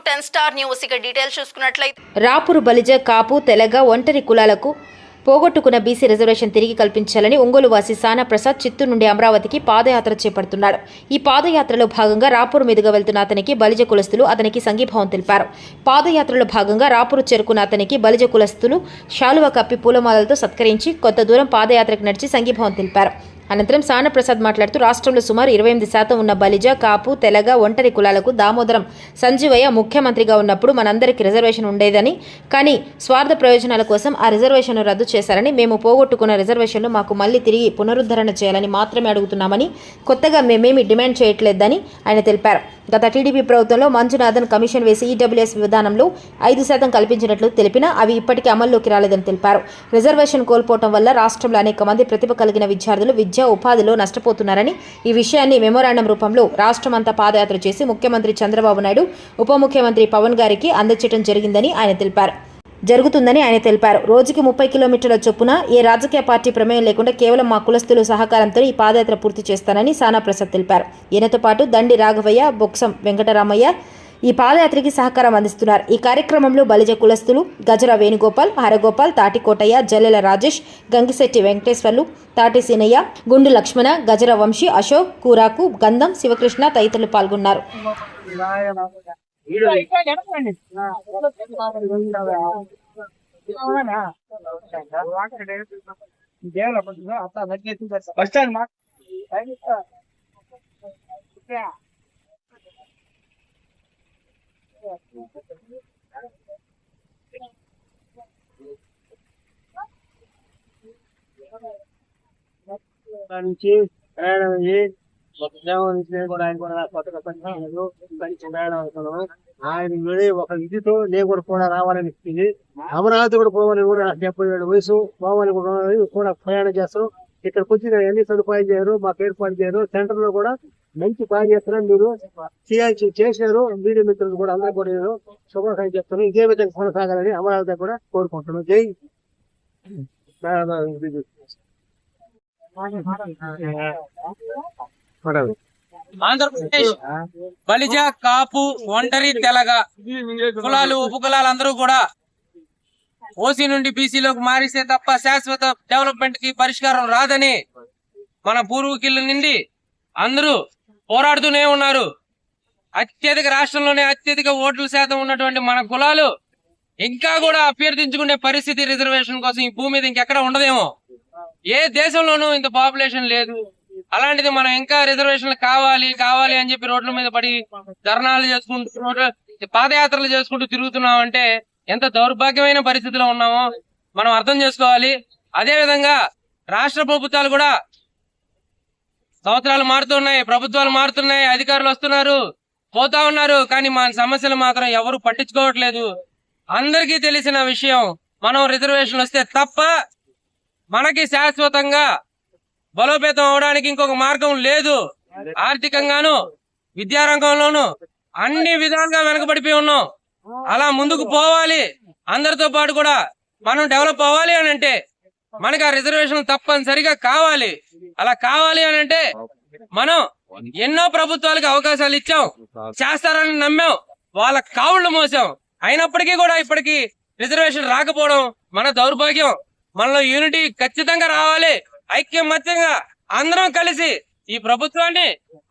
10 star news ఇక details చూసుకున్నట్లయితే రాపూరు బలిజ కాపు తెలగ ఒంటరి కులాలకు పోగొట్టుకున్న బీసీ రిజర్వేషన్ తిరిగి కల్పించాలని ఒంగోలు వాసి సానా ప్రసాద్ చిత్తూరు నుండి అమరావతికి పాదయాత్ర చేపడుతున్నాడు. ఈ పాదయాత్రలో భాగంగా రాపూరు మీదుగా వెళ్తున్న అతనికి బలిజ కులస్తులు అతనికి సంఘీభావం తెలిపారు. పాదయాత్రలో భాగంగా రాపూరు చేరుకున్న అతనికి బలిజ కులస్తులు శాలువ కప్పి పూలమాలలతో సత్కరించి కొంత దూరం పాదయాత్రకు నడిచి సంఘీభావం తెలిపారు. అనంతరం సానా ప్రసాద్ మాట్లాడుతూ రాష్ట్రంలో సుమారు 28% ఉన్న బలిజ కాపు తెలగ ఒంటరి కులాలకు దామోదరం సంజీవయ్య ముఖ్యమంత్రిగా ఉన్నప్పుడు మనందరికీ రిజర్వేషన్ ఉండేదని, కానీ స్వార్థ ప్రయోజనాల కోసం ఆ రిజర్వేషన్ను రద్దు చేశారని, మేము పోగొట్టుకున్న రిజర్వేషన్లు మాకు మళ్లీ తిరిగి పునరుద్ధరణ చేయాలని మాత్రమే అడుగుతున్నామని, కొత్తగా మేమేమీ డిమాండ్ చేయట్లేదని ఆయన తెలిపారు. గత టీడీపీ ప్రభుత్వంలో మంజునాథన్ కమిషన్ వేసి ఈడబ్ల్యూఎస్ విధానంలో 5% కల్పించినట్లు తెలిపినా అవి ఇప్పటికీ అమల్లోకి రాలేదని తెలిపారు. రిజర్వేషన్ కోల్పోవడం వల్ల రాష్ట్రంలో అనేక మంది ప్రతిభ కలిగిన విద్యార్థులు విద్యా ఉపాధిలో నష్టపోతున్నారని, ఈ విషయాన్ని మెమోరాండం రూపంలో రాష్ట్రమంతా పాదయాత్ర చేసి ముఖ్యమంత్రి చంద్రబాబు నాయుడు, ఉప ముఖ్యమంత్రి పవన్ గారికి అందజేయడం జరుగుతుందని ఆయన తెలిపారు. రోజుకి 30 కిలోమీటర్ల చొప్పున ఏ రాజకీయ పార్టీ ప్రమేయం లేకుండా కేవలం మా కులస్తులు సహకారంతో ఈ పాదయాత్ర పూర్తి చేస్తానని సానా ప్రసాద్ తెలిపారు. ఈయనతో పాటు దండి రాఘవయ్య, బొక్సం వెంకటరామయ్య ఈ పాదయాత్రకి సహకారం అందిస్తున్నారు. ఈ కార్యక్రమంలో బలిజ కులస్తులు గజర వేణుగోపాల్, హరగోపాల్, తాటి కోటయ్య, జల్లెల రాజేష్, గంగిశెట్టి వెంకటేశ్వర్లు, తాటి సీనయ్య, గుండు లక్ష్మణ, గజర వంశీ, అశోక్, కూరాకు, గంధం, శివకృష్ణ తదితరులు పాల్గొన్నారు. నుంచి ప్రయాణం అయ్యి కూడా ఆయన కూడా కొత్తగా ప్రయాణం అవుతున్నాము. ఆయన ఒక విధితో నేను కూడా రావాలని ఇచ్చింది. అమరావతి కూడా పోవాలని కూడా 77 వయసు పోవాలని కూడా ప్రయాణం చేస్తాం. ఇక్కడికి వచ్చి ఎన్ని సదుపాయం చేయరు, మాకు ఏర్పాటు చేయరు. సెంటర్ లో కూడా మంచి పని చేస్తున్నారు, మీరు చేశారు. మీడియా మిత్రులు కూడా అందరూ కూడా నేను శుభాకాంక్షలు చెప్తాను. ఇదే విధంగా కొనసాగాలని అమరావతి కూడా కోరుకుంటున్నాను. జై ఆంధ్రప్రదేశ్ బలిజ కాపు ఒంటరి తెలగ కులాలు ఉపకులాలు అందరూ కూడా ఓసీ నుండి బీసీలోకి మారిస్తే తప్ప శాశ్వత డెవలప్మెంట్ కి పరిష్కారం రాదని మన పూర్వీకుల నుండి అందరూ పోరాడుతూనే ఉన్నారు. రాష్ట్రంలోనే అత్యధిక ఓట్ల శాతం ఉన్నటువంటి మన కులాలు ఇంకా కూడా అభ్యర్థించుకునే పరిస్థితి రిజర్వేషన్ కోసం ఈ భూమి మీద ఇంకెక్కడ ఉండదేమో. ఏ దేశంలోనూ ఇంత పాపులేషన్ లేదు. అలాంటిది మనం ఇంకా రిజర్వేషన్లు కావాలి అని చెప్పి రోడ్ల మీద పడి ధర్నాలు చేసుకుంటూ పాదయాత్రలు చేసుకుంటూ తిరుగుతున్నామంటే ఎంత దౌర్భాగ్యమైన పరిస్థితిలో ఉన్నామో మనం అర్థం చేసుకోవాలి. అదే విధంగా రాష్ట్ర ప్రభుత్వాలు కూడా సంవత్సరాలు మారుతున్నాయి, ప్రభుత్వాలు మారుతున్నాయి, అధికారులు వస్తున్నారు, పోతా ఉన్నారు, కానీ మన సమస్యలు మాత్రం ఎవరు పట్టించుకోవట్లేదు. అందరికీ తెలిసిన విషయం, మనం రిజర్వేషన్లు వస్తే తప్ప మనకి శాశ్వతంగా బలోపేతం అవడానికి ఇంకొక మార్గం లేదు. ఆర్థికంగాను విద్యారంగంలోను అన్ని విధాలుగా వెనకబడిపోయి ఉన్నాం. అలా ముందుకు పోవాలి, అందరితో పాటు కూడా మనం డెవలప్ అవ్వాలి అని అంటే మనకి ఆ రిజర్వేషన్ తప్పనిసరిగా కావాలి. అలా కావాలి అని అంటే మనం ఎన్నో ప్రభుత్వాలకు అవకాశాలు ఇచ్చాం, చేస్తారని నమ్మాం, వాళ్ళ కావుళ్ళు మోసాం. అయినప్పటికీ కూడా ఇప్పటికీ రిజర్వేషన్ రాకపోవడం మన దౌర్భాగ్యం. మనలో యూనిటీ ఖచ్చితంగా రావాలి. ఐక్యమత్యంగా అందరం కలిసి ఈ ప్రభుత్వాన్ని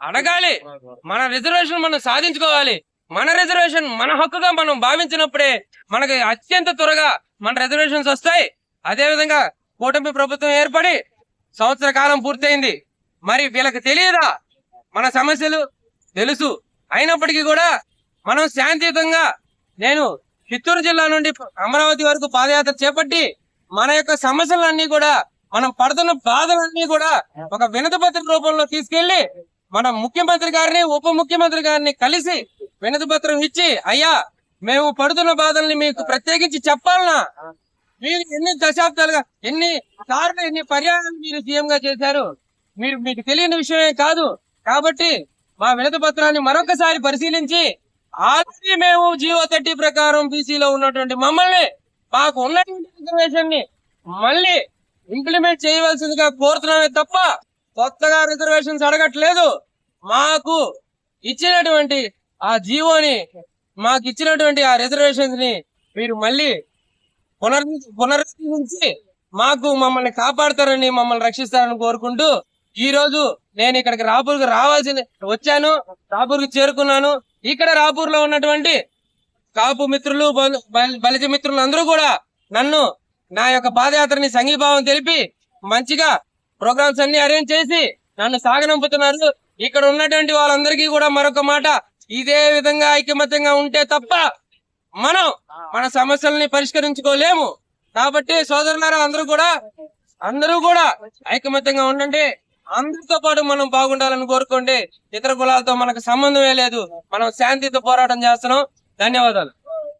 అడగాలి. మన రిజర్వేషన్ మనం సాధించుకోవాలి. మన రిజర్వేషన్ మన హక్కుగా మనం భావించినప్పుడే మనకి అత్యంత త్వరగా మన రిజర్వేషన్స్ వస్తాయి. అదే విధంగా కూటమి ప్రభుత్వం ఏర్పడి సంవత్సర కాలం పూర్తయింది. మరి వీళ్ళకి తెలియదా మన సమస్యలు? తెలుసు. అయినప్పటికీ కూడా మనం శాంతియుతంగా, నేను చిత్తూరు జిల్లా నుండి అమరావతి వరకు పాదయాత్ర చేపట్టి మన యొక్క సమస్యలన్నీ కూడా, మనం పడుతున్న బాధలన్నీ కూడా ఒక వినతి పత్రిక రూపంలో తీసుకెళ్లి మన ముఖ్యమంత్రి గారిని, ఉప ముఖ్యమంత్రి గారిని కలిసి వినతి పత్రం ఇచ్చి, అయ్యా మేము పడుతున్న బాధల్ని మీకు ప్రత్యేకించి చెప్పాలనా? మీరు ఎన్ని దశాబ్దాలుగా, ఎన్ని సార్లు, ఎన్ని పర్యాయాలు మీరు సీఎం గా చేశారు, మీకు తెలియని విషయమే కాదు. కాబట్టి మా వినతి పత్రాన్ని మరొకసారి పరిశీలించి, ఆల్రెడీ మేము జీవో 30 ప్రకారం బీసీలో ఉన్నటువంటి మమ్మల్ని, మాకు ఉన్నటువంటి రిజర్వేషన్ ని మళ్ళీ ఇంప్లిమెంట్ చేయవలసిందిగా కోరుతున్నామే తప్ప కొత్తగా రిజర్వేషన్స్ అడగట్లేదు. మాకు ఇచ్చినటువంటి ఆ జీవోని మాకు ఇచ్చినటువంటి ఆ రిజర్వేషన్స్ ని మీరు మళ్ళీ పునరుద్ధరించి మాకు మమ్మల్ని కాపాడతారని, మమ్మల్ని రక్షిస్తారని కోరుకుంటూ ఈ రోజు నేను ఇక్కడికి రాపూర్కి వచ్చాను. రాపూర్కి చేరుకున్నాను. ఇక్కడ రాపూర్ లో ఉన్నటువంటి కాపు మిత్రులు, బలిజ మిత్రులు అందరూ కూడా నన్ను నా యొక్క పాదయాత్రని సంఘీభావం తెలిపి మంచిగా ప్రోగ్రామ్స్ అన్ని అరేంజ్ చేసి నన్ను సాగనంపుతున్నారు. ఇక్కడ ఉన్నటువంటి వాళ్ళందరికీ కూడా మరొక మాట, ఇదే విధంగా ఐకమత్యంగా ఉంటే తప్ప మనం మన సమస్యల్ని పరిష్కరించుకోలేము. కాబట్టి సోదరులారా, అందరూ కూడా ఐకమత్యంగా ఉండండి. అందరితో పాటు మనం బాగుండాలని కోరుకోండి. ఇతర కులాలతో మనకు సంబంధమే లేదు. మనం శాంతితో పోరాటం చేస్తున్నాం. ధన్యవాదాలు.